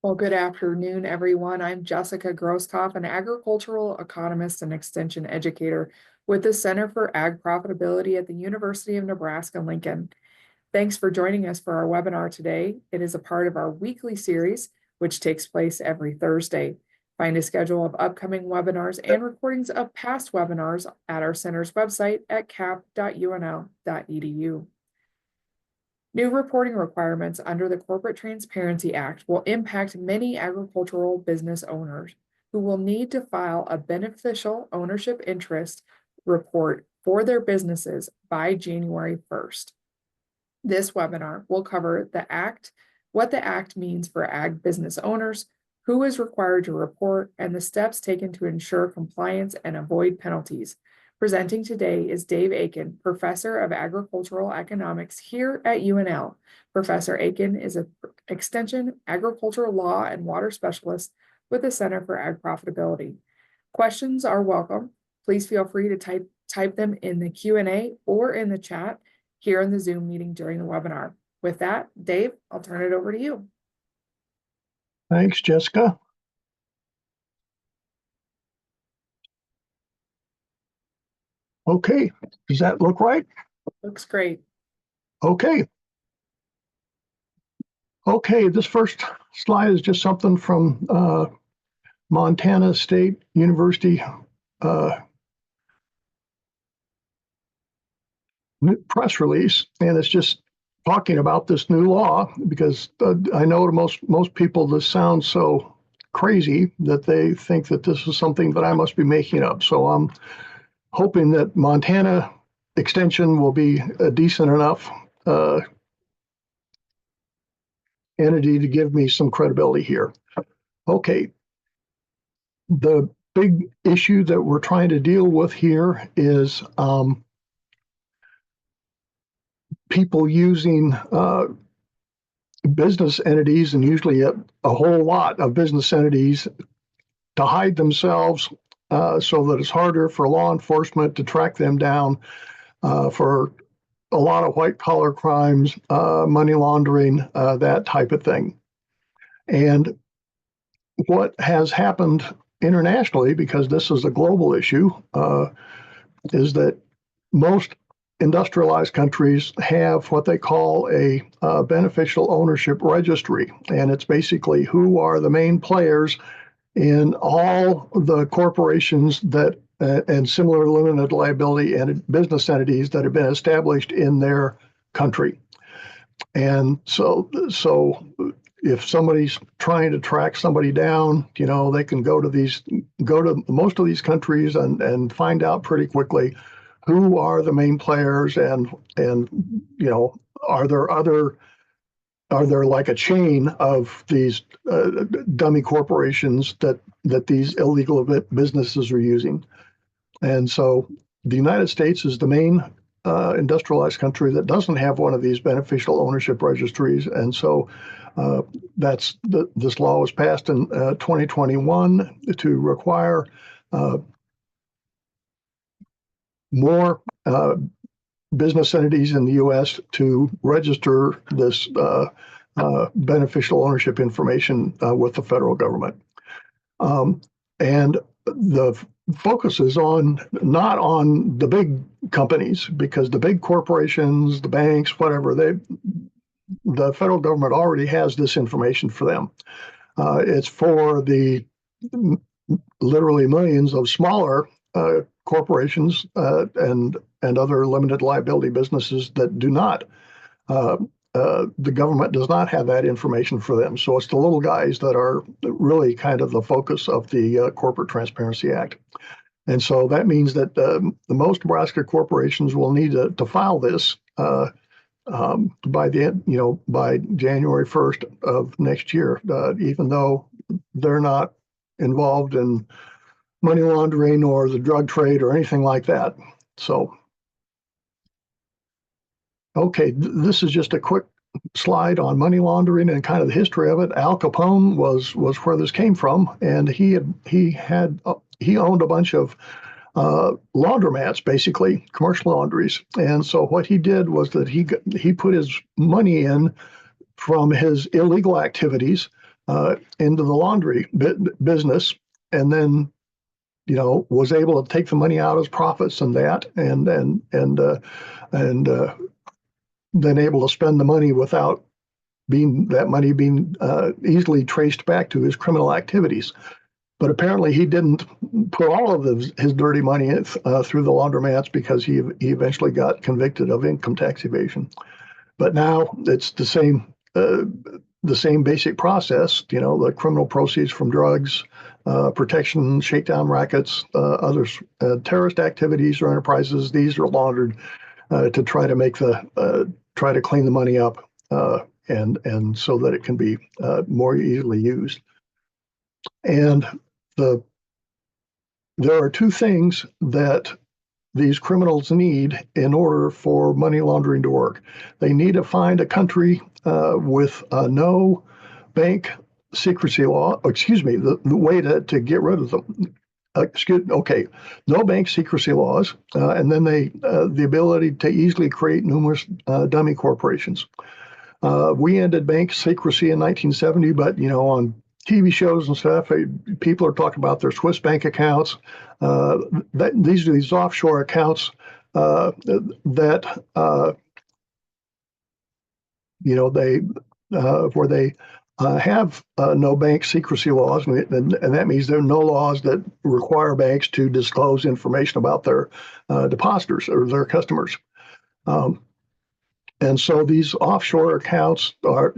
Well, good afternoon, everyone. I'm Jessica Grosskopf, an agricultural economist and extension educator with the Center for Ag Profitability at the University of Nebraska-Lincoln. Thanks for joining us for our webinar today. It is a part of our weekly series, which takes place every Thursday. Find a schedule of upcoming webinars and recordings of past webinars at our center's website at cap.unl.edu. New reporting requirements under the Corporate Transparency Act will impact many agricultural business owners who will need to file a beneficial ownership interest report for their businesses by January 1st. This webinar will cover the Act, what the Act means for ag business owners, who is required to report, and the steps taken to ensure compliance and avoid penalties. Presenting today is Dave Aiken, Professor of Agricultural Economics here at UNL. Professor Aiken is an Extension Agricultural Law and Water Specialist with the Center for Ag Profitability. Questions are welcome. Please feel free to type them in the Q&A or in the chat here in the Zoom meeting during the webinar. With that, Dave, I'll turn it over to you. Thanks, Jessica. Okay, does that look right? Looks great. Okay. Okay, this first slide is just something from Montana State University press release, and it's just talking about this new law because I know to most people this sounds so crazy that they think that this is something that I must be making up. So I'm hoping that Montana Extension will be a decent enough entity to give me some credibility here. Okay. The big issue that we're trying to deal with here is people using business entities, and usually a whole lot of business entities, to hide themselves so that it's harder for law enforcement to track them down for a lot of white-collar crimes, money laundering, that type of thing. And what has happened internationally, because this is a global issue, is that most industrialized countries have what they call a beneficial ownership registry. And it's basically who are the main players in all the corporations that and similar limited liability and business entities that have been established in their country. And so if somebody's trying to track somebody down, they can go to most of these countries and find out pretty quickly who are the main players, and are there like a chain of these dummy corporations that these illegal businesses are using. And so the United States is the main industrialized country that doesn't have one of these beneficial ownership registries. And so this law was passed in 2021 to require more business entities in the U.S. to register this beneficial ownership information with the federal government. And the focus is not on the big companies, because the big corporations, the banks, whatever, the federal government already has this information for them. It's for the literally millions of smaller corporations and other limited liability businesses that do not. The government does not have that information for them. So it's the little guys that are really kind of the focus of the Corporate Transparency Act. And so that means that the most Nebraska corporations will need to file this by January 1st of next year, even though they're not involved in money laundering or the drug trade or anything like that. So, okay, this is just a quick slide on money laundering and kind of the history of it. Al Capone was where this came from, and he owned a bunch of laundromats, basically commercial laundries. And so what he did was that he put his money in from his illegal activities into the laundry business, and then was able to take the money out as profits and that, and then able to spend the money without that money being easily traced back to his criminal activities. But apparently he didn't put all of his dirty money through the laundromats, because he eventually got convicted of income tax evasion. But now it's the same basic process. The criminal proceeds from drugs, protection, shakedown rackets, others, terrorist activities or enterprises. These are laundered to try to clean the money up, and so that it can be more easily used. And there are two things that these criminals need in order for money laundering to work. They need to find a country with no bank secrecy law. Excuse me, the way to get rid of them. No bank secrecy laws, and then the ability to easily create numerous dummy corporations. We ended bank secrecy in 1970, but on TV shows and stuff, people are talking about their Swiss bank accounts. These are these offshore accounts that they where they have no bank secrecy laws, and that means there are no laws that require banks to disclose information about their depositors or their customers. And so these offshore accounts are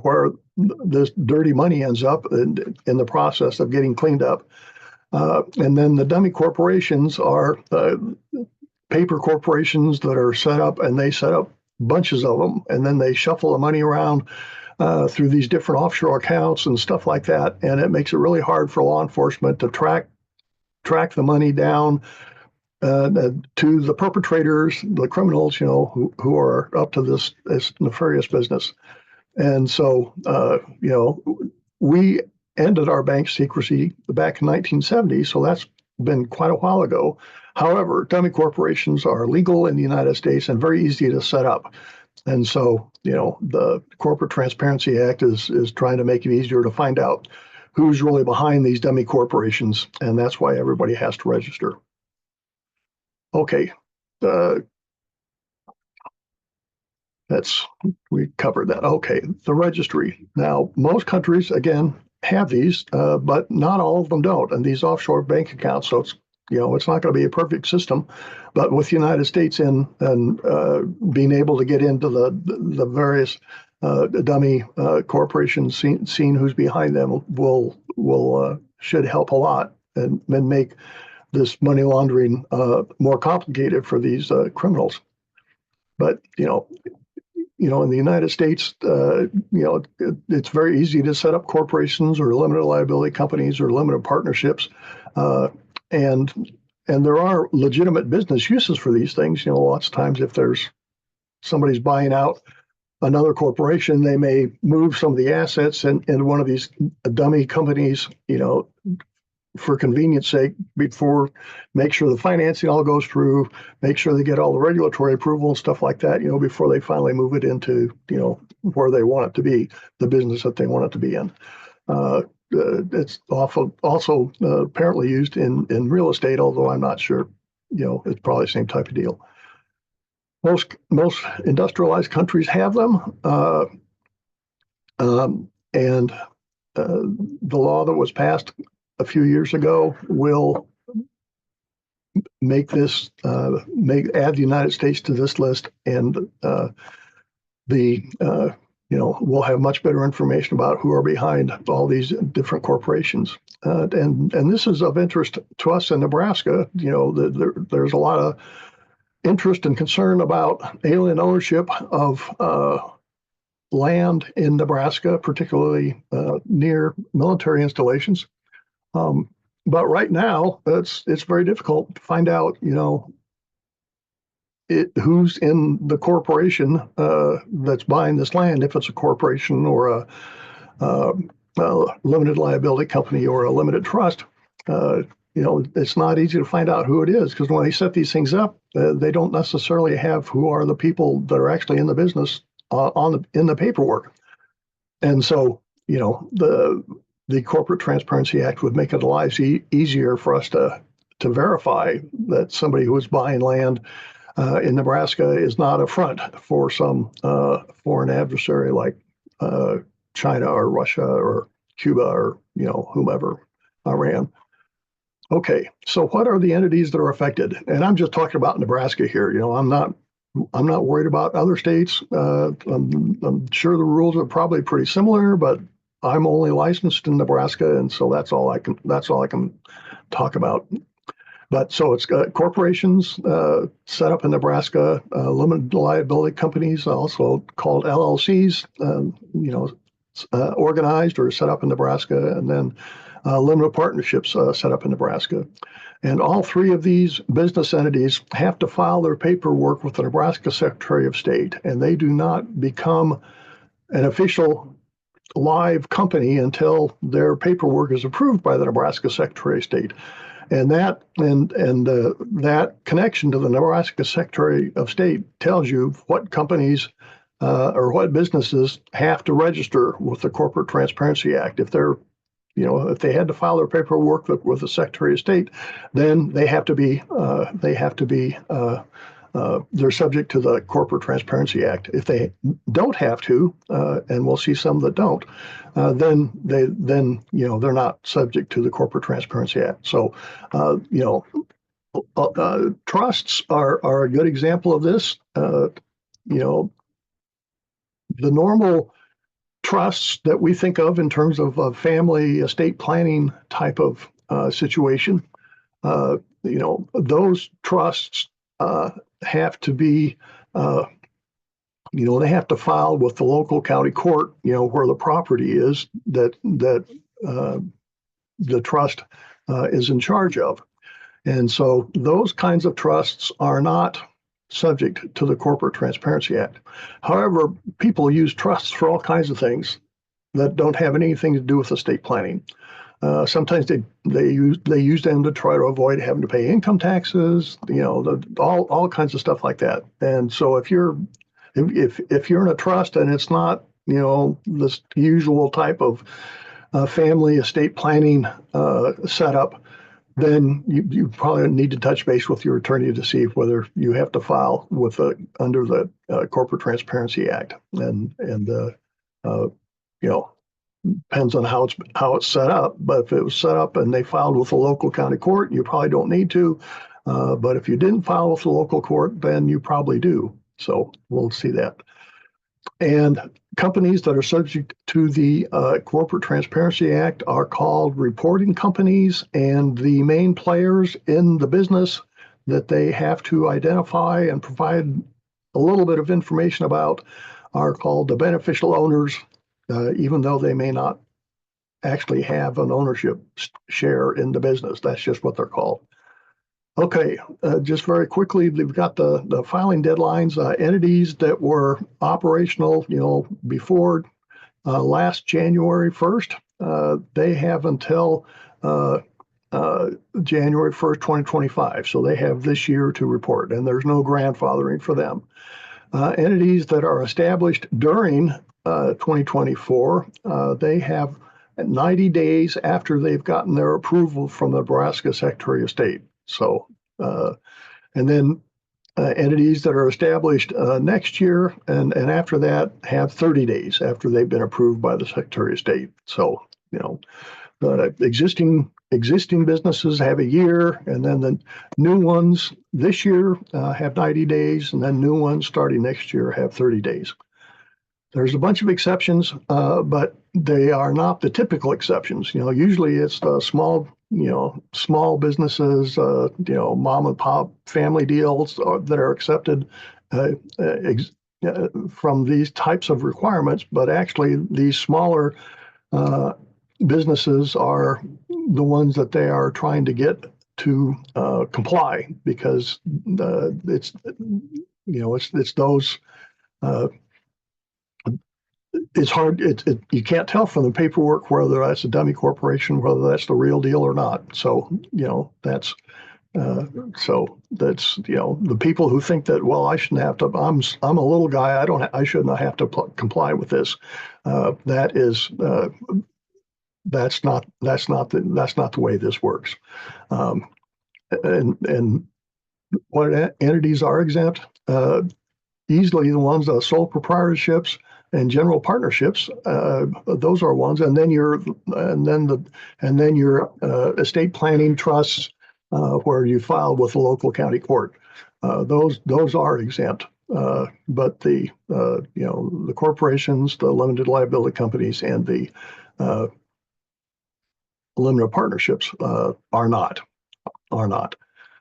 where this dirty money ends up in the process of getting cleaned up. And then the dummy corporations are paper corporations that are set up, and they set up bunches of them, and then they shuffle the money around through these different offshore accounts and stuff like that. And it makes it really hard for law enforcement to track the money down to the perpetrators, the criminals, who are up to this nefarious business. And so, we ended our bank secrecy back in 1970, so that's been quite a while ago. However, dummy corporations are legal in the United States and very easy to set up. And so, the Corporate Transparency Act is trying to make it easier to find out who's really behind these dummy corporations, and that's why everybody has to register. Okay, we covered that. Okay, the registry. Now, most countries, again, have these, but not all of them don't. And these offshore bank accounts, so it's not going to be a perfect system. But with the United States and being able to get into the various dummy corporations, seeing who's behind them, should help a lot and make this money laundering more complicated for these criminals. But in the United States, it's very easy to set up corporations or limited liability companies or limited partnerships, and there are legitimate business uses for these things. Lots of times, if somebody's buying out another corporation, they may move some of the assets into one of these dummy companies, for convenience sake, make sure the financing all goes through, make sure they get all the regulatory approval and stuff like that, before they finally move it into, where they want it to be, the business that they want it to be in. It's also apparently used in real estate, although I'm not sure, it's probably the same type of deal. Most industrialized countries have them, and the law that was passed a few years ago will make this add the United States to this list, and we'll have much better information about who are behind all these different corporations. And this is of interest to us in Nebraska. There's a lot of interest and concern about alien ownership of land in Nebraska, particularly near military installations. But right now, it's very difficult to find out, who's in the corporation that's buying this land, if it's a corporation or a limited liability company or a limited trust. It's not easy to find out who it is, because when they set these things up, they don't necessarily have who are the people that are actually in the business in the paperwork. And so the Corporate Transparency Act would make it a lot easier for us to verify that somebody who is buying land in Nebraska is not a front for some foreign adversary like China or Russia or Cuba or whomever, Iran. Okay, so what are the entities that are affected? And I'm just talking about Nebraska here. I'm not worried about other states. I'm sure the rules are probably pretty similar, but I'm only licensed in Nebraska, and so that's all I can talk about. But so it's corporations set up in Nebraska, limited liability companies, also called LLCs, organized or set up in Nebraska, and then limited partnerships set up in Nebraska. And all three of these business entities have to file their paperwork with the Nebraska Secretary of State, and they do not become an official live company until their paperwork is approved by the Nebraska Secretary of State. And that that connection to the Nebraska Secretary of State tells you what companies or what businesses have to register with the Corporate Transparency Act. If they had to file their paperwork with the Secretary of State, then they're subject to the Corporate Transparency Act. If they don't have to, and we'll see some that don't, then they're not subject to the Corporate Transparency Act. So, trusts are a good example of this. The normal trusts that we think of in terms of a family estate planning type of situation, those trusts have to be, they have to file with the local county court, where the property is that the trust is in charge of. And so those kinds of trusts are not subject to the Corporate Transparency Act. However, people use trusts for all kinds of things that don't have anything to do with estate planning. Sometimes they use them to try to avoid having to pay income taxes, all kinds of stuff like that. And so if you're in a trust and it's not this usual type of family estate planning setup, then you probably need to touch base with your attorney to see whether you have to file under the Corporate Transparency Act, and depends on how it's set up. But if it was set up and they filed with the local county court, you probably don't need to. But if you didn't file with the local court, then you probably do. So we'll see that. And companies that are subject to the Corporate Transparency Act are called reporting companies, and the main players in the business that they have to identify and provide a little bit of information about are called the beneficial owners, even though they may not actually have an ownership share in the business. That's just what they're called. Okay, just very quickly, we've got the filing deadlines. Entities that were operational, before last January 1st, they have until January 1st, 2025. So they have this year to report, and there's no grandfathering for them. Entities that are established during 2024, they have 90 days after they've gotten their approval from the Nebraska Secretary of State. So, and then entities that are established next year and after that have 30 days after they've been approved by the Secretary of State. So, the existing businesses have a year, and then the new ones this year have 90 days, and then new ones starting next year have 30 days. There's a bunch of exceptions, but they are not the typical exceptions. Usually it's the small businesses, mom and pop family deals that are accepted from these types of requirements. But actually, these smaller businesses are the ones that they are trying to get to comply, because it's those. It's hard. You can't tell from the paperwork whether that's a dummy corporation, whether that's the real deal or not. So that's So that's, the people who think that, well, I shouldn't have to, I'm a little guy, I should not have to comply with this. That is, that's not the way this works. And what entities are exempt? Easily the ones, sole proprietorships and general partnerships. Those are ones, and then your estate planning trusts, where you file with the local county court. Those are exempt. But the corporations, the limited liability companies, and the limited partnerships are not.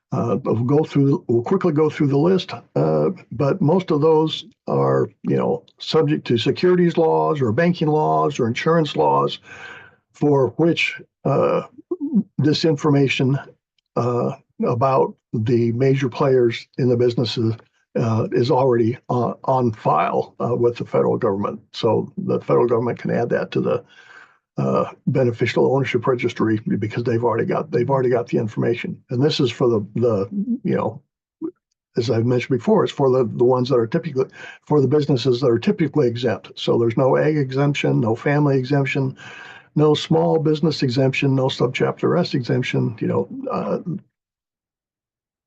We'll quickly go through the list, but most of those are, subject to securities laws or banking laws or insurance laws, for which this information about the major players in the businesses is already on file with the federal government. So the federal government can add that to the beneficial ownership registry, because they've already got the information. And this is for the as I've mentioned before, it's for the ones that are typically for the businesses that are typically exempt. So there's no ag exemption, no family exemption, no small business exemption, no subchapter S exemption.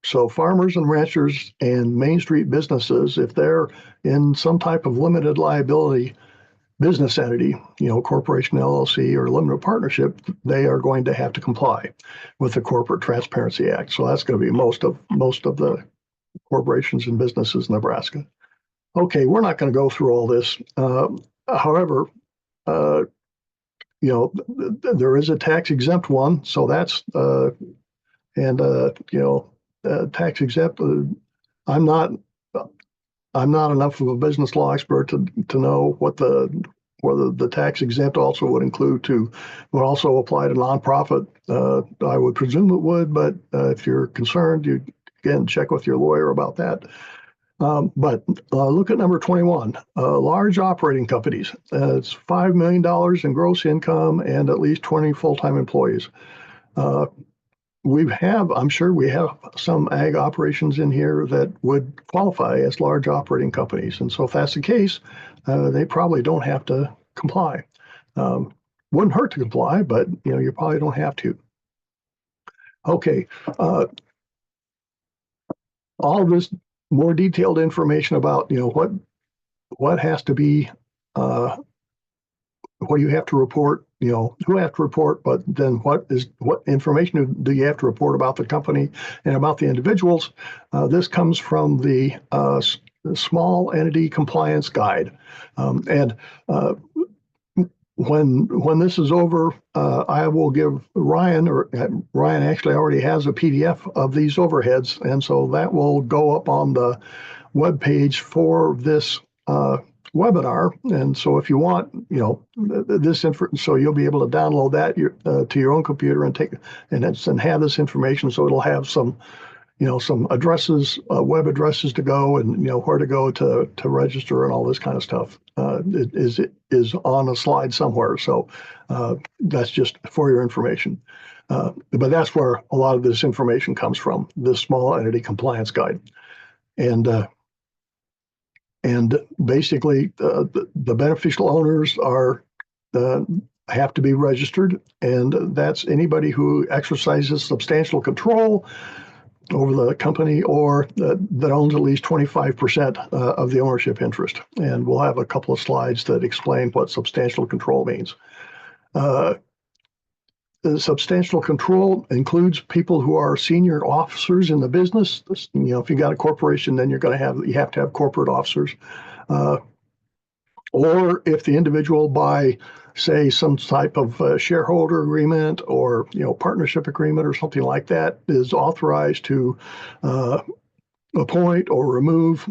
So farmers and ranchers and Main Street businesses, if they're in some type of limited liability business entity, corporation, LLC, or limited partnership, they are going to have to comply with the Corporate Transparency Act. So that's going to be most of the corporations and businesses in Nebraska. Okay, we're not going to go through all this. However, there is a tax exempt one, so that's tax exempt. I'm not enough of a business law expert to know whether the tax exempt also would also apply to nonprofit. I would presume it would, but if you're concerned, you again check with your lawyer about that. But look at number 21, large operating companies. It's $5 million in gross income and at least 20 full-time employees. I'm sure we have some ag operations in here that would qualify as large operating companies. And so if that's the case, they probably don't have to comply. Wouldn't hurt to comply, but you probably don't have to. Okay. All of this more detailed information about, what has to be, what do you have to report, who you have to report, but then what information do you have to report about the company and about the individuals? This comes from the Small Entity Compliance Guide. And when this is over, I will give Ryan, or Ryan actually already has a PDF of these overheads, and so that will go up on the webpage for this webinar. And so if you want, this info, so you'll be able to download that to your own computer and have this information. So it'll have some addresses, web addresses to go, and where to go to register and all this kind of stuff. It is on a slide somewhere. So that's just for your information. But that's where a lot of this information comes from, this Small Entity Compliance Guide. And basically, the beneficial owners have to be registered, and that's anybody who exercises substantial control over the company, or that owns at least 25% of the ownership interest. And we'll have a couple of slides that explain what substantial control means. Substantial control includes people who are senior officers in the business. If you got a corporation, then you have to have corporate officers. Or if the individual, by say some type of shareholder agreement or partnership agreement or something like that, is authorized to appoint or remove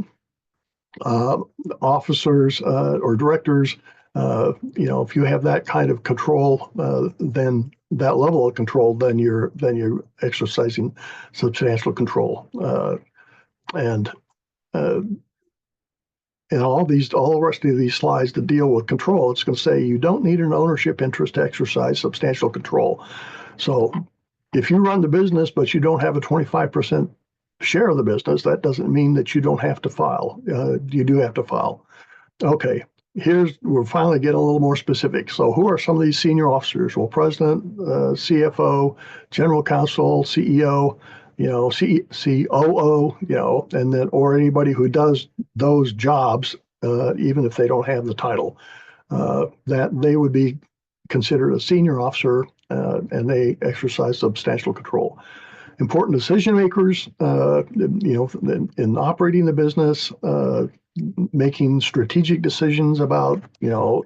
officers or directors. If you have that kind of control, then that level of control, then you're exercising substantial control. And all the rest of these slides to deal with control, it's going to say you don't need an ownership interest to exercise substantial control. So if you run the business, but you don't have a 25% share of the business, that doesn't mean that you don't have to file. You do have to file. Okay, we're finally getting a little more specific. So who are some of these senior officers? Well, president, CFO, general counsel, CEO, COO, and then, or anybody who does those jobs, even if they don't have the title, that they would be considered a senior officer, and they exercise substantial control. Important decision makers, in operating the business, making strategic decisions about, are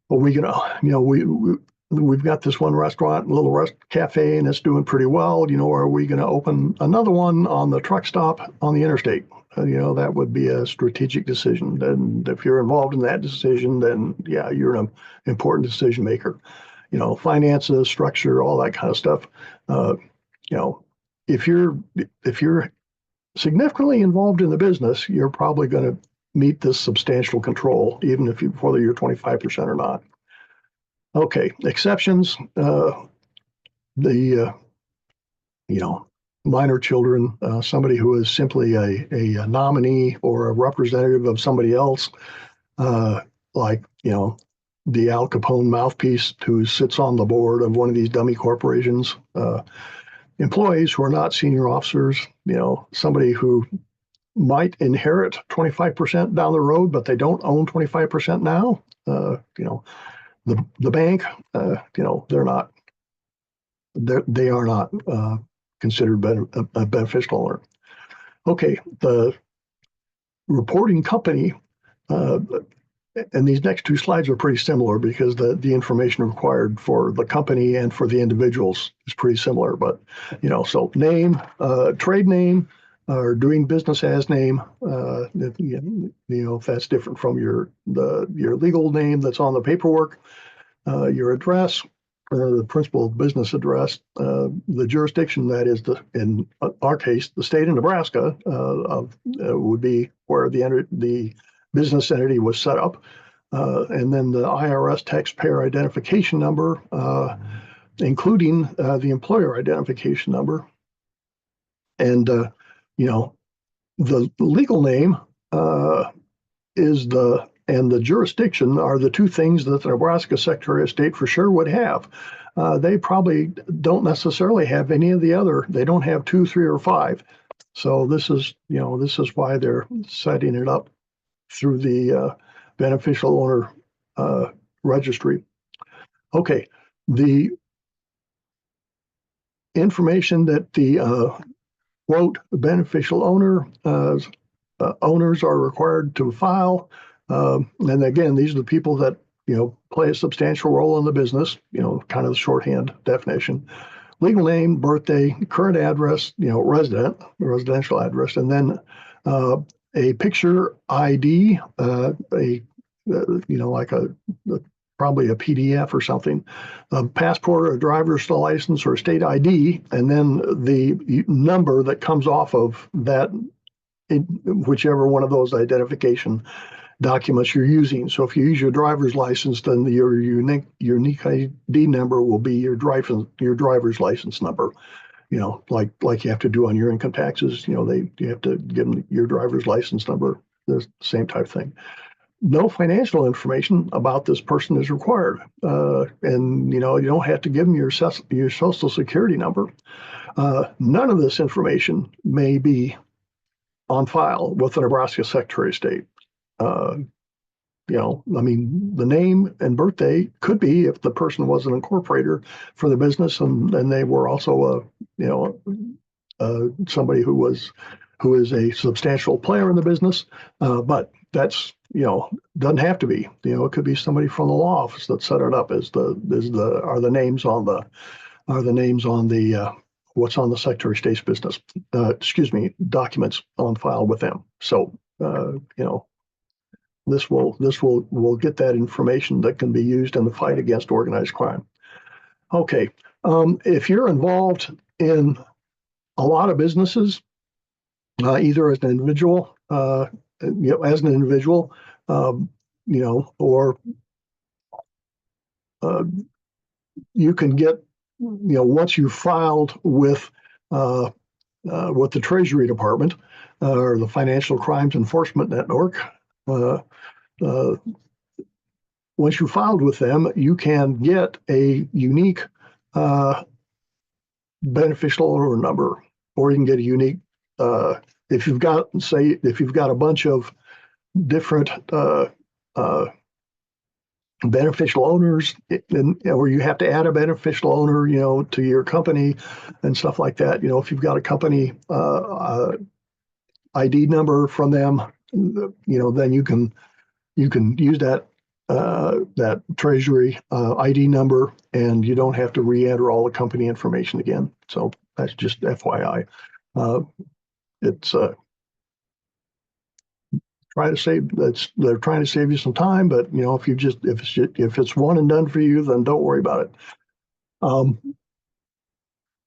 we gonna, we've got this one restaurant, little cafe, and it's doing pretty well. Are we going to open another one on the truck stop on the interstate? That would be a strategic decision. And if you're involved in that decision, then yeah, you're an important decision maker. Finances, structure, all that kind of stuff. If you're significantly involved in the business, you're probably going to meet this substantial control, even whether you're 25% or not. Okay, exceptions. The minor children, somebody who is simply a nominee or a representative of somebody else, like the Al Capone mouthpiece who sits on the board of one of these dummy corporations. Employees who are not senior officers, somebody who might inherit 25% down the road, but they don't own 25% now. The bank, they are not considered a beneficial owner. Okay, the reporting company, and these next two slides are pretty similar because the information required for the company and for the individuals is pretty similar. But so name, trade name, or doing business as name. If that's different from your legal name that's on the paperwork, your address, the principal business address, the jurisdiction, that is in our case, the state of Nebraska, would be where the business entity was set up, and then the IRS taxpayer identification number, including the employer identification number, and the legal name and the jurisdiction are the two things that the Nebraska Secretary of State for sure would have. They probably don't necessarily have any of the other. They don't have 2, 3, or 5. So this is why they're setting it up through the beneficial owner registry. Okay, the information that the quote beneficial owner owners are required to file. And again, these are the people that play a substantial role in the business. Kind of the shorthand definition. Legal name, birthday, current address, residential address, and then a picture ID, like probably a PDF or something, a passport, or a driver's license, or a state ID, and then the number that comes off of that, whichever one of those identification documents you're using. So if you use your driver's license, then your unique ID number will be your driver's license number. Like you have to do on your income taxes. You have to give them your driver's license number. The same type of thing. No financial information about this person is required, and you don't have to give them your social security number. None of this information may be on file with the Nebraska Secretary of State. The name and birthday could be if the person was an incorporator for the business, and they were also somebody who is a substantial player in the business. But that's doesn't have to be. It could be somebody from the law office that set it up. Are the names on the what's on the Secretary of State's business? Documents on file with them. So this will get that information that can be used in the fight against organized crime. Okay, if you're involved in a lot of businesses, either as an individual, or you can get once you filed with the Treasury Department or the Financial Crimes Enforcement Network, uh, uh, once you filed with them, you can get a unique uh, beneficial owner number, or you can get a unique, if you've got, say, if you've got a bunch of different uh, beneficial owners, or you have to add a beneficial owner, to your company and stuff like that. If you've got a company ID number from them, then you can use that Treasury ID number, and you don't have to re-enter all the company information again. So that's just FYI. It's they're trying to save you some time, but if it's one and done for you, then don't worry about it.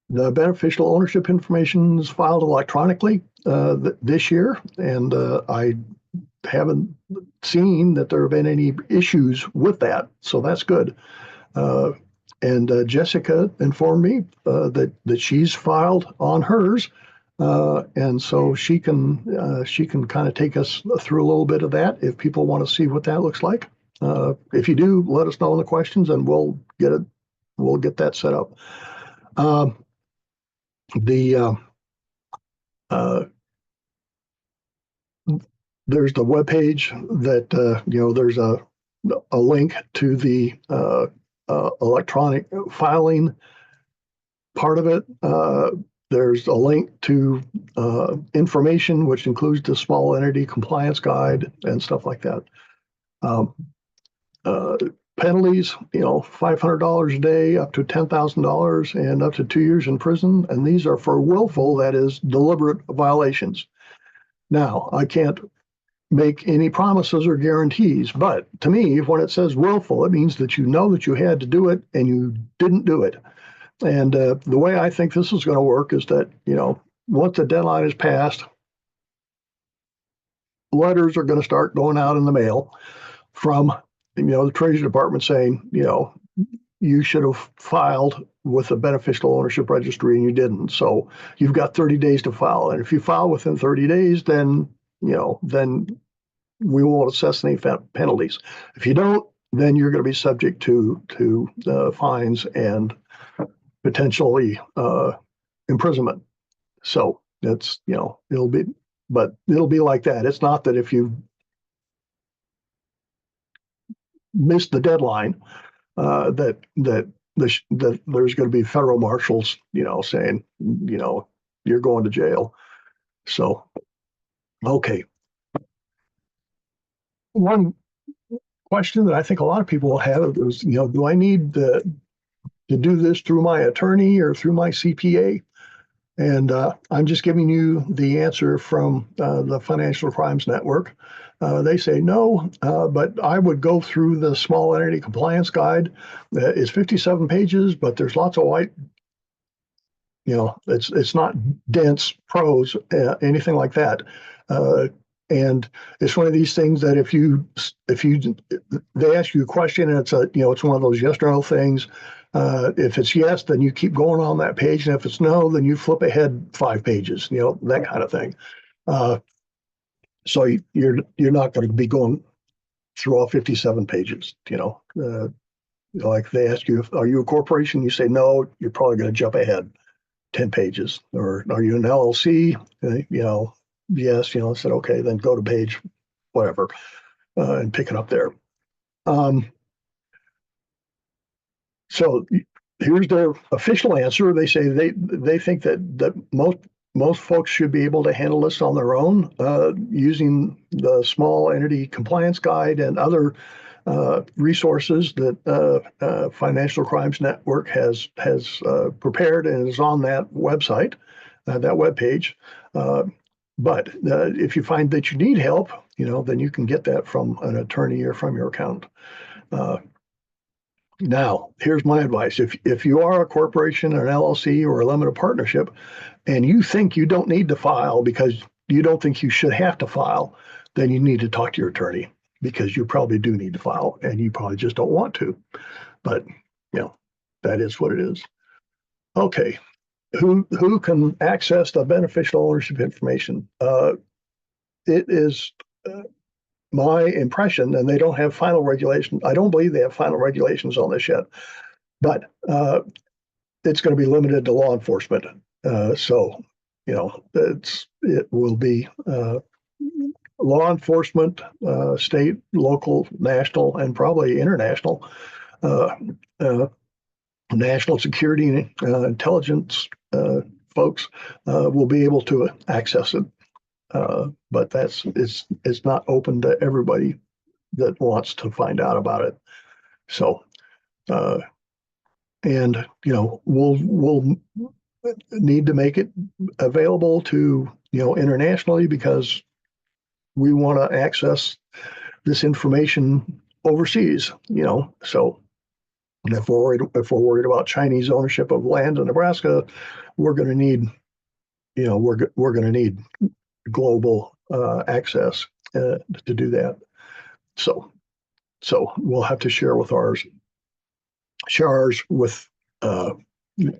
The beneficial ownership information is filed electronically this year, and I haven't seen that there have been any issues with that, so that's good. And Jessica informed me that she's filed on hers, and so she can kind of take us through a little bit of that if people want to see what that looks like. If you do, let us know in the questions, and we'll get that set up. The there's the webpage that there's a link to the electronic filing part of it. There's a link to information, which includes the small entity compliance guide and stuff like that. Penalties, $500 a day, up to $10,000, and up to 2 years in prison. And these are for willful, that is, deliberate violations. Now, I can't make any promises or guarantees, but to me, when it says willful, it means that you know that you had to do it and you didn't do it. And the way I think this is going to work is that, once the deadline is passed, letters are going to start going out in the mail from, the Treasury Department saying, you should have filed with the beneficial ownership registry and you didn't. So you've got 30 days to file. And if you file within 30 days, then we won't assess any penalties. If you don't, then you're going to be subject to fines and potentially imprisonment. So it's it'll be like that. It's not that if you missed the deadline, that there's going to be federal marshals, saying, you're going to jail. So, okay. One question that I think a lot of people will have is, do I need to do this through my attorney or through my CPA? And I'm just giving you the answer from the Financial Crimes Network. They say no, but I would go through the Small Entity Compliance Guide. It's 57 pages, but there's lots of white. It's not dense prose, anything like that. And it's one of these things that if they ask you a question and it's one of those yes or no things. If it's yes, then you keep going on that page, and if it's no, then you flip ahead 5 pages. That kind of thing. So you're not going to be going through all 57 pages. Like they ask you, are you a corporation? You say no. You're probably going to jump ahead 10 pages. Or are you an LLC? Yes. I said okay. Then go to page whatever and pick it up there. So here's their official answer. They say they think that most folks should be able to handle this on their own using the Small Entity Compliance Guide and other resources that Financial Crimes Network has prepared and is on that website, that webpage. But if you find that you need help, then you can get that from an attorney or from your accountant. Now, here's my advice. If you are a corporation or an LLC or a limited partnership, and you think you don't need to file because you don't think you should have to file, then you need to talk to your attorney, because you probably do need to file and you probably just don't want to. But, that is what it is. Okay, who can access the beneficial ownership information? It is my impression, and they don't have final regulations. I don't believe they have final regulations on this yet, but it's going to be limited to law enforcement. So, it will be law enforcement, state, local, national, and probably international, uh, uh, national security and intelligence folks will be able to access it. But it's not open to everybody that wants to find out about it. So, uh, and we'll need to make it available to internationally, because we want to access this information overseas. So if we're worried about Chinese ownership of land in Nebraska, we're going to need we're going to need global access to do that. So we'll have to share ours with uh,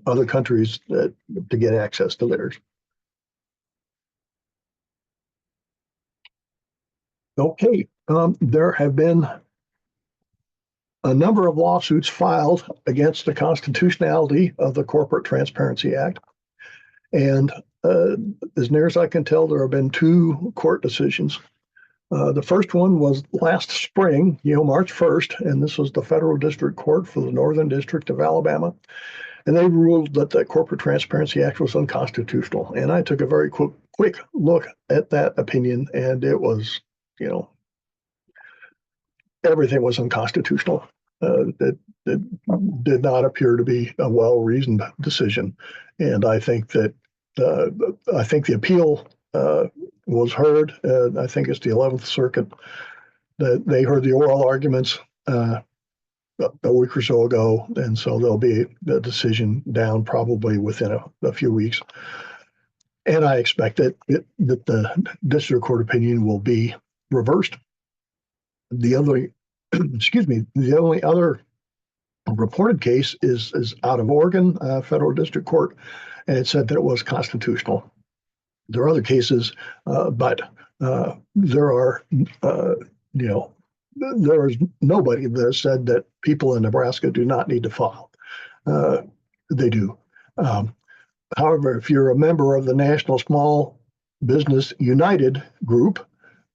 other countries to get access to theirs. Okay, there have been a number of lawsuits filed against the constitutionality of the Corporate Transparency Act. And as near as I can tell, there have been two court decisions. The first one was last spring, March 1st, and this was the Federal District Court for the Northern District of Alabama. And they ruled that the Corporate Transparency Act was unconstitutional. And I took a very quick look at that opinion, and it was, everything was unconstitutional. It did not appear to be a well-reasoned decision. And I think that the appeal was heard. I think it's the 11th Circuit that they heard the oral arguments a week or so ago, and so there'll be a decision down probably within a few weeks. And I expect that the district court opinion will be reversed. The other, excuse me, the only other reported case is out of Oregon Federal District Court, and it said that it was constitutional. There are other cases, but there are, there is nobody that has said that people in Nebraska do not need to file. They do. However, if you're a member of the National Small Business United group,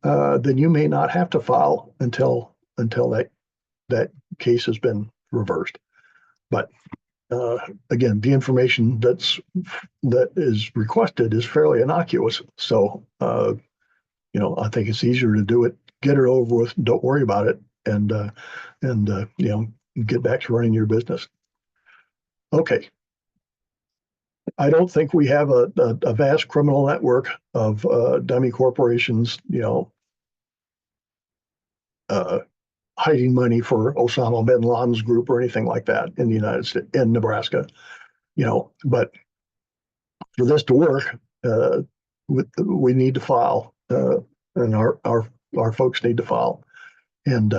then you may not have to file until that case has been reversed. But again, the information that is requested is fairly innocuous. So I think it's easier to do it, get it over with, don't worry about it, and get back to running your business. Okay. I don't think we have a vast criminal network of dummy corporations, hiding money for Osama bin Laden's group or anything like that in the United States, in Nebraska. But for this to work, we need to file, and our folks need to file. And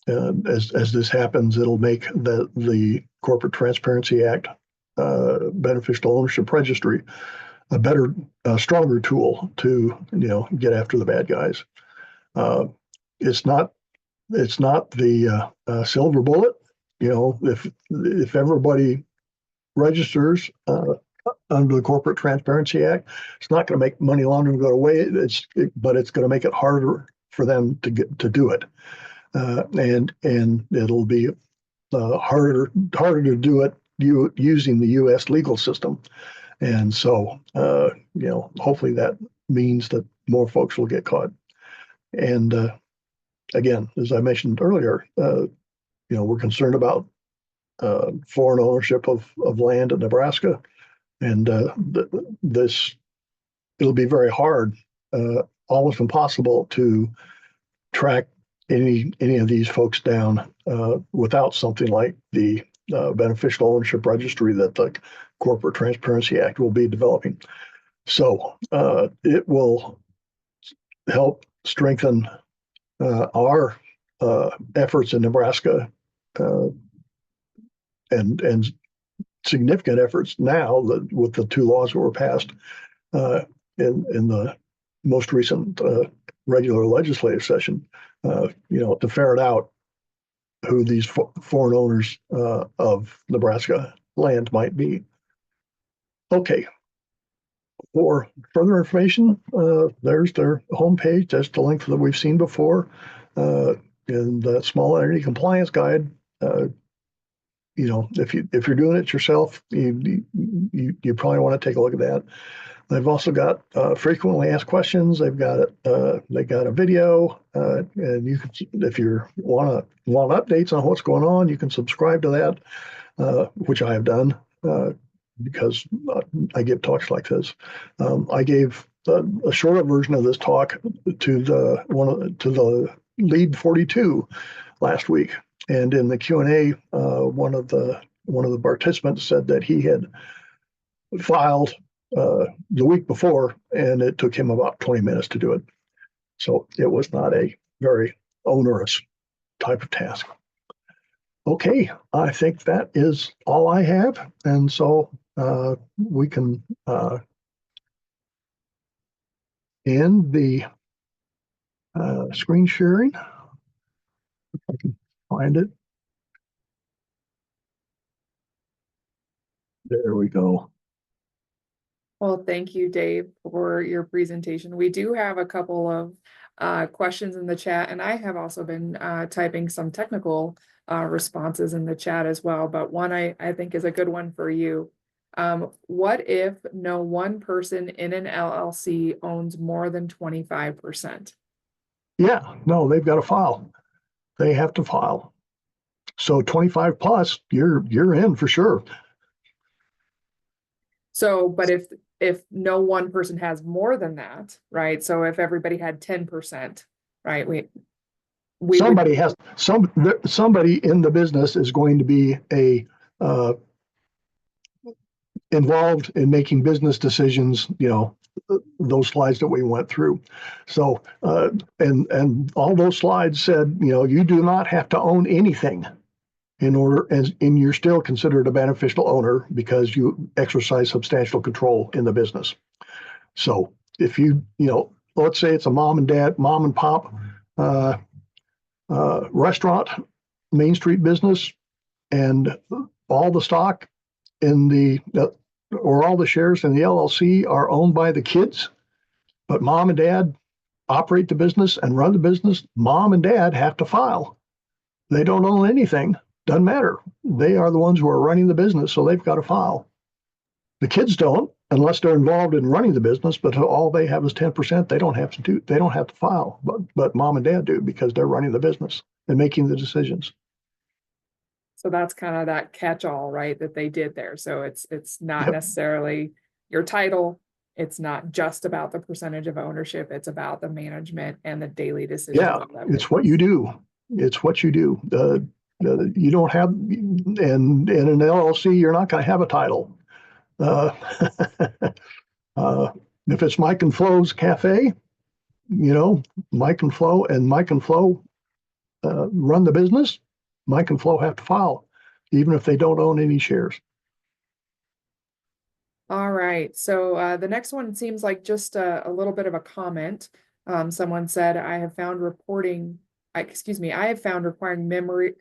as this happens, it'll make the Corporate Transparency Act beneficial ownership registry a better, stronger tool to get after the bad guys. It's not the silver bullet. If everybody registers under the Corporate Transparency Act, it's not going to make money laundering go away. But it's going to make it harder for them to do it, and it'll be harder to do it using the U.S. legal system. And so, hopefully that means that more folks will get caught. And again, as I mentioned earlier, we're concerned about foreign ownership of land in Nebraska, and it'll be very hard, almost impossible, to track any of these folks down without something like the beneficial ownership registry that the Corporate Transparency Act will be developing. So it will help strengthen our efforts in Nebraska, and significant efforts now that with the two laws that were passed in the most recent regular legislative session, to ferret out who these foreign owners of Nebraska land might be. Okay. For further information, there's their homepage. That's the link that we've seen before. In the small entity compliance guide, if you're doing it yourself, you probably want to take a look at that. They've also got frequently asked questions. They got a video, and you can, if you want updates on what's going on, you can subscribe to that, which I have done because I give talks like this. I gave a shorter version of this talk to the lead 42 last week, and in the Q&A, one of the participants said that he had filed the week before, and it took him about 20 minutes to do it. So it was not a very onerous type of task. Okay, I think that is all I have. And so we can end the screen sharing. If I can find it. There we go. Well, thank you, Dave, for your presentation. We do have a couple of questions in the chat, and I have also been typing some technical responses in the chat as well, but one I think is a good one for you. What if no one person in an LLC owns more than 25%? Yeah, no, they've got to file. They have to file. So 25 plus, you're in for sure. So, but if no one person has more than that, right? So if everybody had 10%, right? Somebody in the business is going to be involved in making business decisions, those slides that we went through. So, and all those slides said, you do not have to own anything and you're still considered a beneficial owner because you exercise substantial control in the business. So if let's say it's a mom and pop restaurant, Main Street business, and all the stock or all the shares in the LLC are owned by the kids, but mom and dad operate the business and run the business. Mom and dad have to file. They don't own anything. Doesn't matter. They are the ones who are running the business, so they've got to file. The kids don't, unless they're involved in running the business, but all they have is 10%. They don't have to file, but mom and dad do because they're running the business and making the decisions. So that's kind of that catch-all, right, that they did there. So it's not necessarily your title. It's not just about the percentage of ownership. It's about the management and the daily decisions. Yeah, it's what you do. It's what you do. You don't have, and in an LLC, you're not going to have a title. If it's Mike and Flo's Cafe, Mike and Flo run the business. Mike and Flo have to file, even if they don't own any shares. All right. So the next one seems like just a little bit of a comment. Someone said, I have found requiring memory.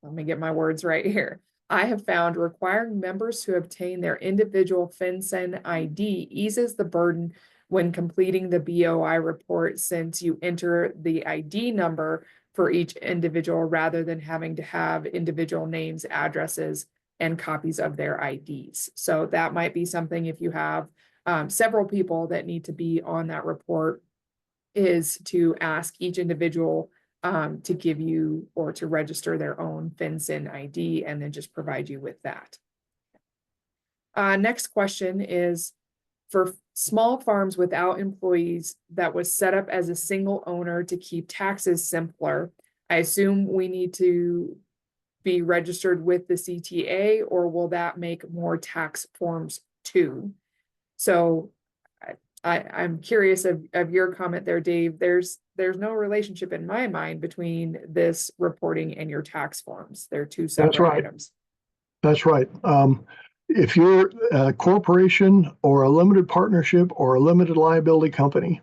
Let me get my words right here. I have found requiring members to obtain their individual FinCEN ID eases the burden when completing the BOI report, since you enter the ID number for each individual rather than having to have individual names, addresses, and copies of their IDs. So that might be something if you have several people that need to be on that report, is to ask each individual to give you or to register their own FinCEN ID and then just provide you with that. Next question is, for small farms without employees that was set up as a single owner to keep taxes simpler, I assume we need to be registered with the CTA, or will that make more tax forms too? So I'm curious of your comment there, Dave. There's no relationship in my mind between this reporting and your tax forms. They're two separate items. That's right. If you're a corporation or a limited partnership or a limited liability company,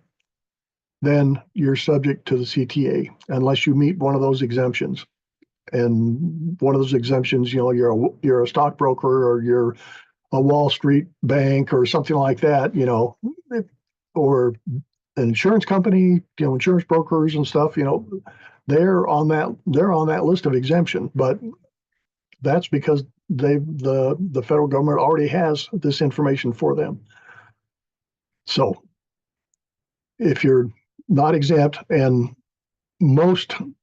then you're subject to the CTA unless you meet one of those exemptions. And one of those exemptions, you're a stockbroker or you're a Wall Street bank or something like that, or an insurance company, insurance brokers and stuff, they're on that list of exemption. But that's because the federal government already has this information for them. So if you're not exempt, and the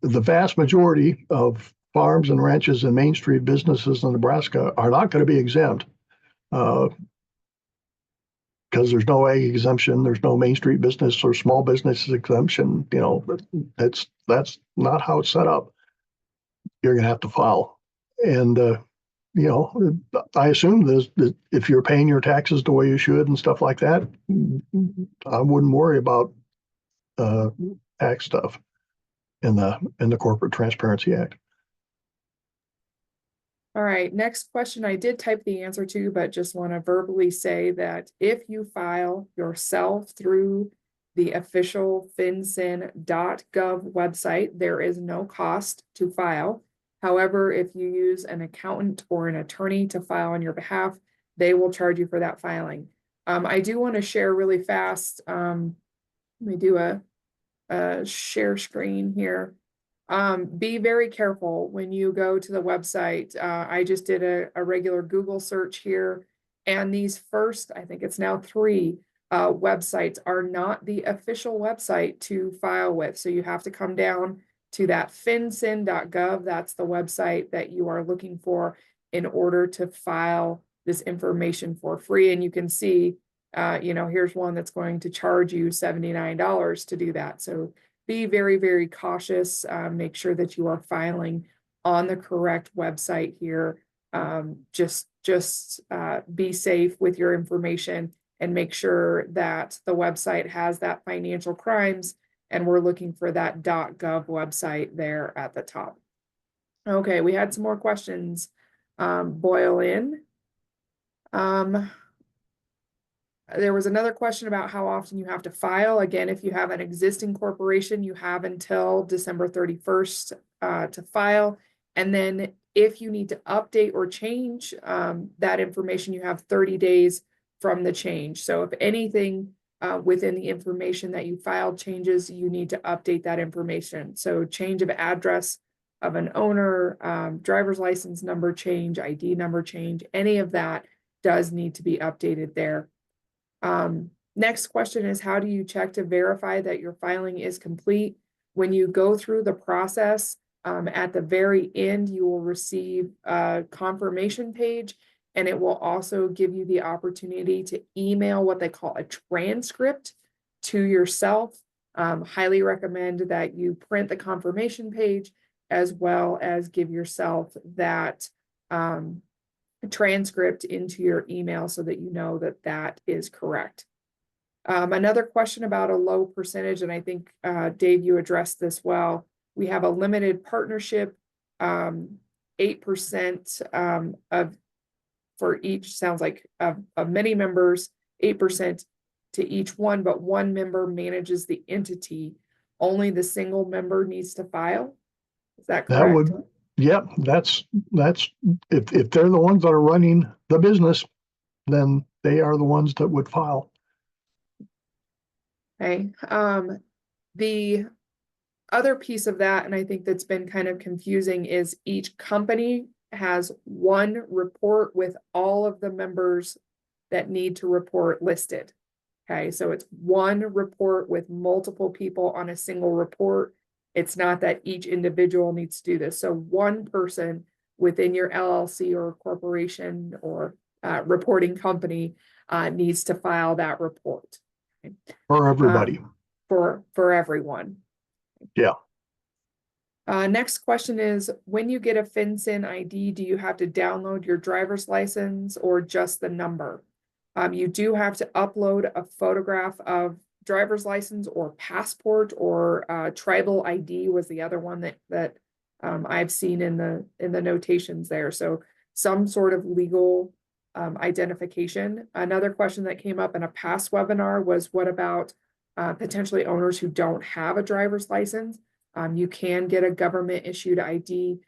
vast majority of farms and ranches and Main Street businesses in Nebraska are not going to be exempt because there's no ag exemption, there's no Main Street business or small business exemption. That's not how it's set up. You're going to have to file, and I assume that if you're paying your taxes the way you should and stuff like that, I wouldn't worry about uh, tax stuff in the Corporate Transparency Act. All right, next question. I did type the answer to, but just want to verbally say that if you file yourself through the official fincin.gov website, there is no cost to file. However, if you use an accountant or an attorney to file on your behalf, they will charge you for that filing. I do want to share really fast. Let me do a share screen here. Be very careful when you go to the website. I just did a regular Google search here, and these first, I think it's now 3 websites are not the official website to file with. So you have to come down to that fincin.gov. That's the website that you are looking for in order to file this information for free. And you can see, here's one that's going to charge you $79 to do that. So be very, very cautious. Make sure that you are filing on the correct website here. Just be safe with your information and make sure that the website has that financial crimes, and we're looking for that .gov website there at the top. Okay, we had some more questions boil in. There was another question about how often you have to file. Again, if you have an existing corporation, you have until December 31st to file. And then if you need to update or change that information, you have 30 days from the change. So if anything within the information that you filed changes, you need to update that information. So change of address of an owner, driver's license number change, ID number change, any of that does need to be updated there. Next question is, how do you check to verify that your filing is complete? When you go through the process, at the very end, you will receive a confirmation page, and it will also give you the opportunity to email what they call a transcript to yourself. Highly recommend that you print the confirmation page as well as give yourself that transcript into your email so that you know that that is correct. Another question about a low percentage, and I think Dave, you addressed this well. We have a limited partnership, 8% of for each, sounds like of many members, 8% to each one, but one member manages the entity. Only the single member needs to file. Is that correct? Yep, that's if they're the ones that are running the business, then they are the ones that would file. Okay. The other piece of that, and I think that's been kind of confusing, is each company has one report with all of the members that need to report listed. Okay, so it's one report with multiple people on a single report. It's not that each individual needs to do this. So one person within your LLC or corporation or reporting company needs to file that report. Okay. For everybody. For everyone. Yeah. Next question is, when you get a FinCEN ID, do you have to download your driver's license or just the number? You do have to upload a photograph of driver's license or passport, or tribal ID was the other one that I've seen in the notations there. So some sort of legal identification. Another question that came up in a past webinar was, what about potentially owners who don't have a driver's license? You can get a government issued ID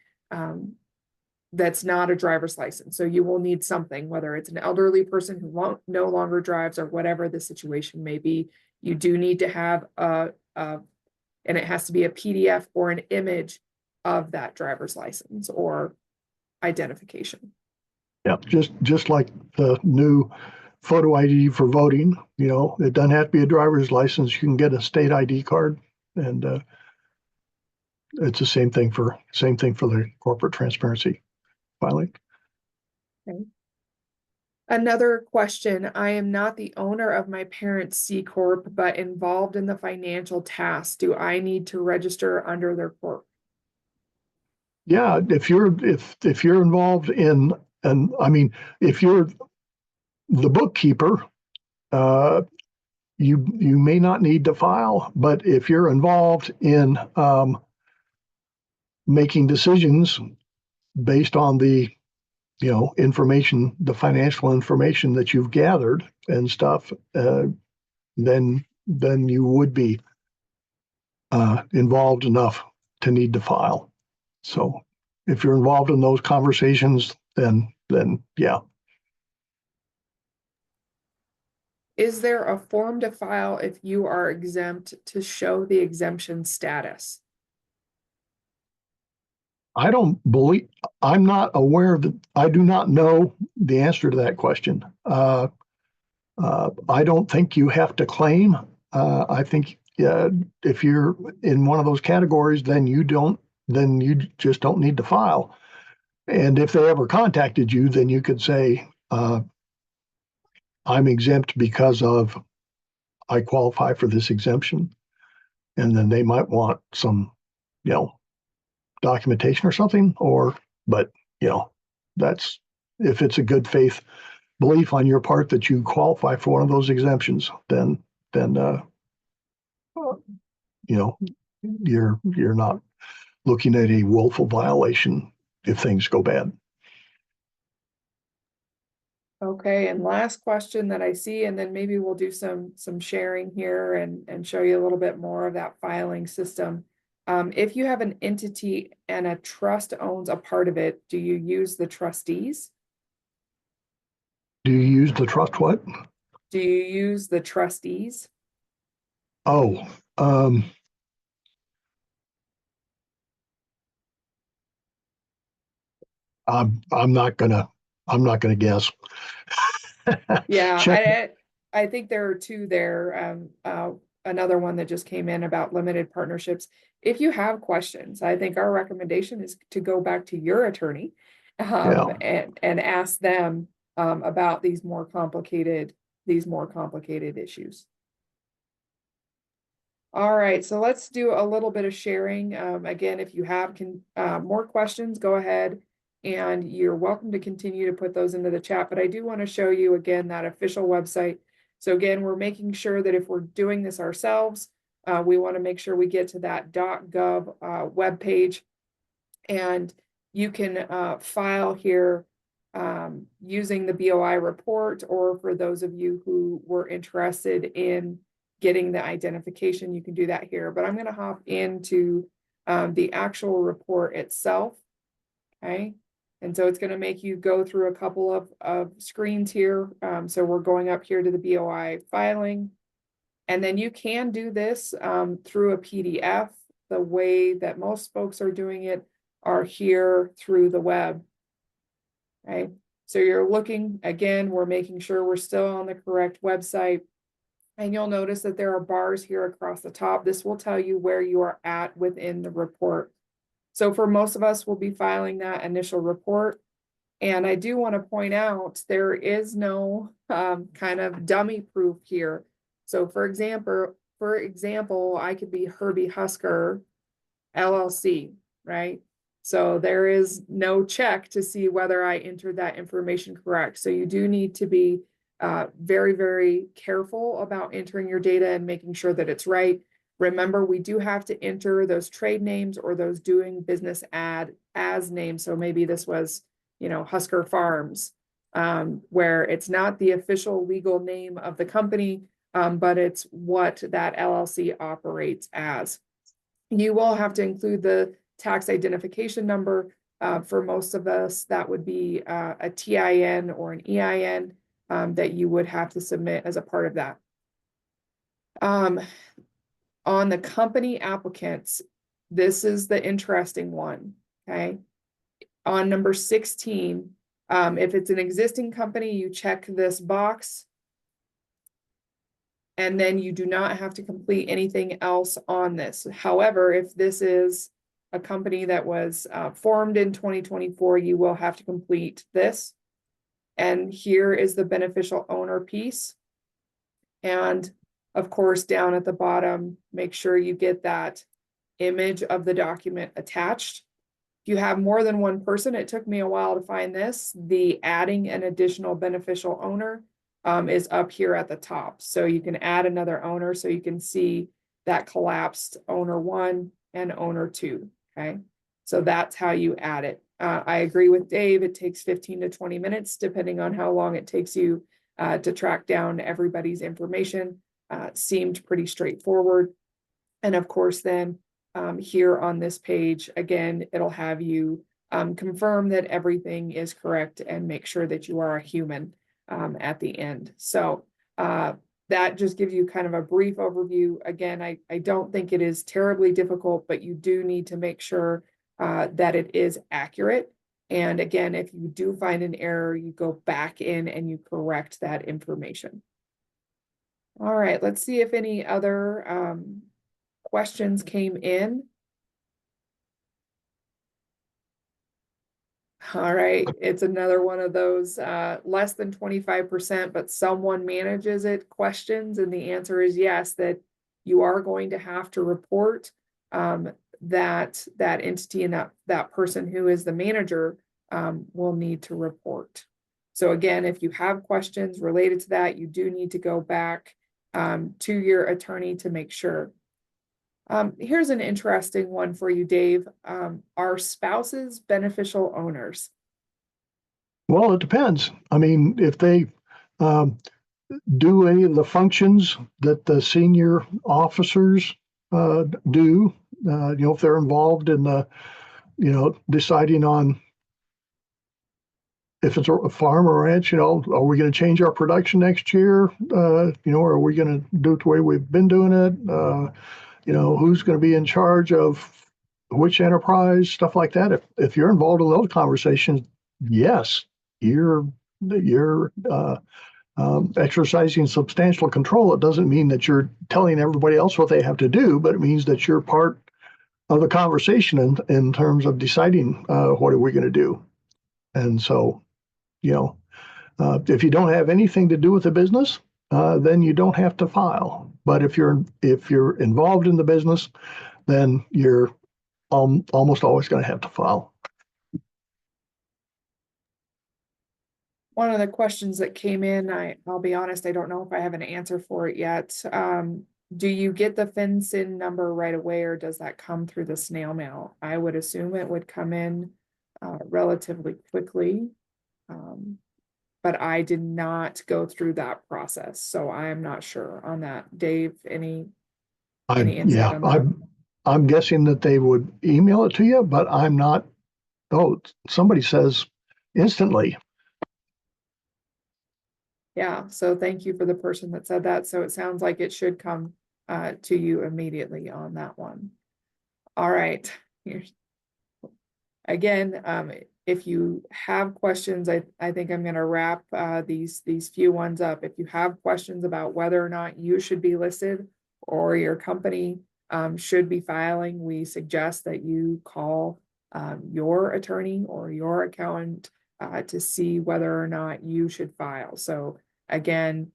that's not a driver's license. So you will need something, whether it's an elderly person who no longer drives or whatever the situation may be. You do need to have and it has to be a PDF or an image of that driver's license or identification. Yeah, just like the new photo ID for voting, it doesn't have to be a driver's license. You can get a state ID card, and it's the same thing for the corporate transparency filing. Okay. Another question, I am not the owner of my parents' C Corp, but involved in the financial tasks. Do I need to register under their corp? Yeah, if you're involved in, and I mean, if you're the bookkeeper, you may not need to file, but if you're involved in making decisions based on the information, the financial information that you've gathered and stuff, then you would be involved enough to need to file. So if you're involved in those conversations, then yeah. Is there a form to file if you are exempt to show the exemption status? I'm not aware that, I do not know the answer to that question. I don't think you have to claim. I think if you're in one of those categories, then you just don't need to file. And if they ever contacted you, then you could say, I'm exempt because of, I qualify for this exemption. And then they might want some, documentation or something, but that's, if it's a good faith belief on your part that you qualify for one of those exemptions, then you're not looking at a willful violation if things go bad. Okay, and last question that I see, and then maybe we'll do some sharing here and show you a little bit more of that filing system. If you have an entity and a trust owns a part of it, do you use the trustees? Do you use the trust what? Do you use the trustees? Oh, I'm not gonna guess. Yeah, I think there are two there. Another one that just came in about limited partnerships. If you have questions, I think our recommendation is to go back to your attorney and ask them about these more complicated issues. All right, so let's do a little bit of sharing. Again, if you have more questions, go ahead and you're welcome to continue to put those into the chat. But I do want to show you again that official website. So again, we're making sure that if we're doing this ourselves, we want to make sure we get to that .gov webpage, and you can file here using the BOI report, or for those of you who were interested in getting the identification, you can do that here. But I'm going to hop into the actual report itself. Okay. And so it's going to make you go through a couple of screens here. So we're going up here to the BOI filing. And then you can do this through a PDF. The way that most folks are doing it are here through the web. Okay. So you're looking, again, we're making sure we're still on the correct website. And you'll notice that there are bars here across the top. This will tell you where you are at within the report. So for most of us, we'll be filing that initial report. And I do want to point out, there is no kind of dummy proof here. So for example, I could be Herbie Husker LLC, right? So there is no check to see whether I entered that information correct. So you do need to be very, very careful about entering your data and making sure that it's right. Remember, we do have to enter those trade names or those doing business as names. So maybe this was, Husker Farms, where it's not the official legal name of the company, but it's what that LLC operates as. You will have to include the tax identification number. For most of us, that would be a TIN or an EIN that you would have to submit as a part of that. On the company applicants, this is the interesting one, okay? On number 16, if it's an existing company, you check this box, and then you do not have to complete anything else on this. However, if this is a company that was formed in 2024, you will have to complete this. And here is the beneficial owner piece. And of course, down at the bottom, make sure you get that image of the document attached. If you have more than one person, it took me a while to find this. The adding an additional beneficial owner is up here at the top. So you can add another owner so you can see that collapsed owner 1 and owner 2. Okay, so that's how you add it. I agree with Dave. It takes 15 to 20 minutes, depending on how long it takes you to track down everybody's information. Seemed pretty straightforward. And of course, then here on this page, again, it'll have you confirm that everything is correct and make sure that you are a human at the end. So that just gives you kind of a brief overview. Again, I don't think it is terribly difficult, but you do need to make sure that it is accurate. And again, if you do find an error, you go back in and you correct that information. All right, let's see if any other questions came in. All right, it's another one of those less than 25%, but someone manages it questions, and the answer is yes, that you are going to have to report that entity and that person who is the manager will need to report. So again, if you have questions related to that, you do need to go back to your attorney to make sure. Here's an interesting one for you, Dave. Are spouses beneficial owners? Well, it depends. I mean, if they do any of the functions that the senior officers do, if they're involved in the, deciding on if it's a farm or ranch, are we going to change our production next year? Are we going to do it the way we've been doing it? Who's going to be in charge of which enterprise, stuff like that. If you're involved in those conversations, yes, you're exercising substantial control. It doesn't mean that you're telling everybody else what they have to do, but it means that you're part of the conversation in terms of deciding what are we going to do. And so, if you don't have anything to do with the business, then you don't have to file. But if you're involved in the business, then you're almost always going to have to file. One of the questions that came in, I'll be honest, I don't know if I have an answer for it yet. Do you get the FinCEN number right away, or does that come through the snail mail? I would assume it would come in relatively quickly, but I did not go through that process, so I'm not sure on that. Dave, any insight on that? I'm guessing that they would email it to you, but I'm not. Oh, somebody says instantly. Yeah, so thank you for the person that said that. So it sounds like it should come to you immediately on that one. All right. Again, if you have questions, I think I'm going to wrap these few ones up. If you have questions about whether or not you should be listed or your company should be filing, we suggest that you call your attorney or your accountant to see whether or not you should file. So again,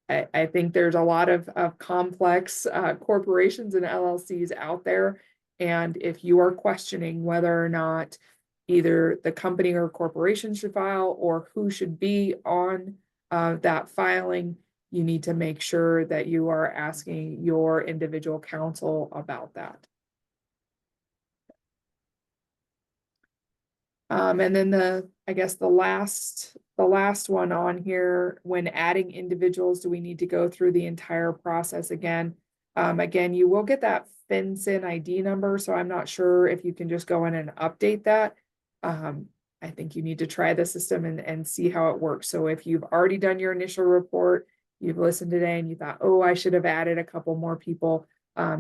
I think there's a lot of complex corporations and LLCs out there. And if you are questioning whether or not either the company or corporation should file or who should be on that filing, you need to make sure that you are asking your individual counsel about that. And then I guess the last one on here, when adding individuals, do we need to go through the entire process again? Again, you will get that FinCEN ID number, so I'm not sure if you can just go in and update that. I think you need to try the system and see how it works. So if you've already done your initial report, you've listened today and you thought, oh, I should have added a couple more people,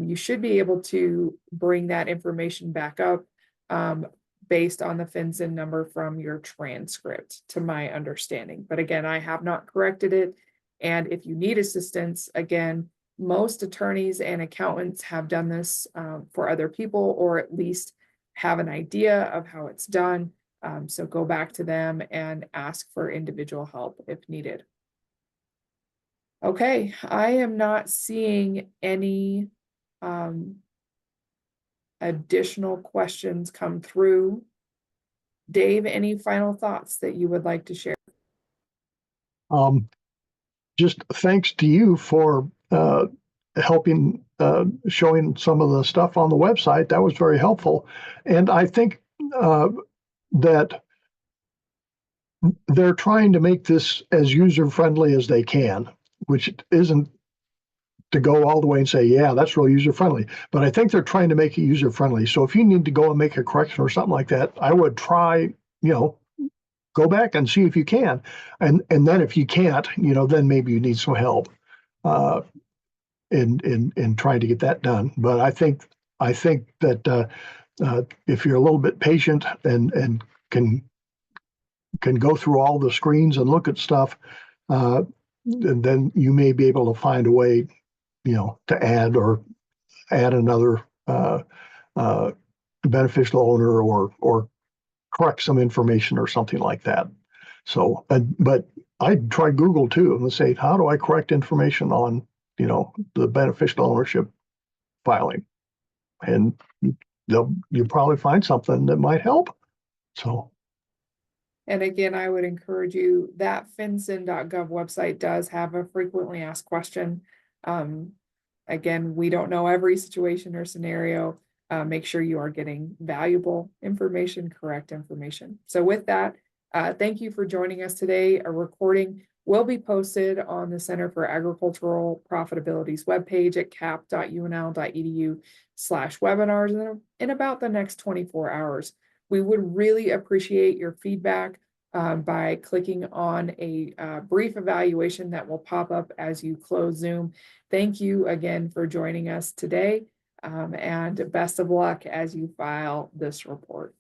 you should be able to bring that information back up based on the FinCEN number from your transcript, to my understanding. But again, I have not corrected it. And if you need assistance, again, most attorneys and accountants have done this for other people, or at least have an idea of how it's done. So go back to them and ask for individual help if needed. Okay, I am not seeing any additional questions come through. Dave, any final thoughts that you would like to share? Just thanks to you for helping showing some of the stuff on the website. That was very helpful. And I think that they're trying to make this as user-friendly as they can, which isn't to go all the way and say, yeah, that's real user-friendly. But I think they're trying to make it user-friendly. So if you need to go and make a correction or something like that, I would try, go back and see if you can. And then if you can't, then maybe you need some help in trying to get that done. But I think that if you're a little bit patient and can go through all the screens and look at stuff, then you may be able to find a way, to add another beneficial owner or correct some information or something like that. So, but I'd try Google too and say, how do I correct information on, the beneficial ownership filing? And you'll probably find something that might help. So. And again, I would encourage you, that fincen.gov website does have a frequently asked question. Again, we don't know every situation or scenario. Make sure you are getting valuable information, correct information. So with that, thank you for joining us today. A recording will be posted on the Center for Agricultural Profitability's webpage at cap.unl.edu/webinars in about the next 24 hours. We would really appreciate your feedback by clicking on a brief evaluation that will pop up as you close Zoom. Thank you again for joining us today, and best of luck as you file this report.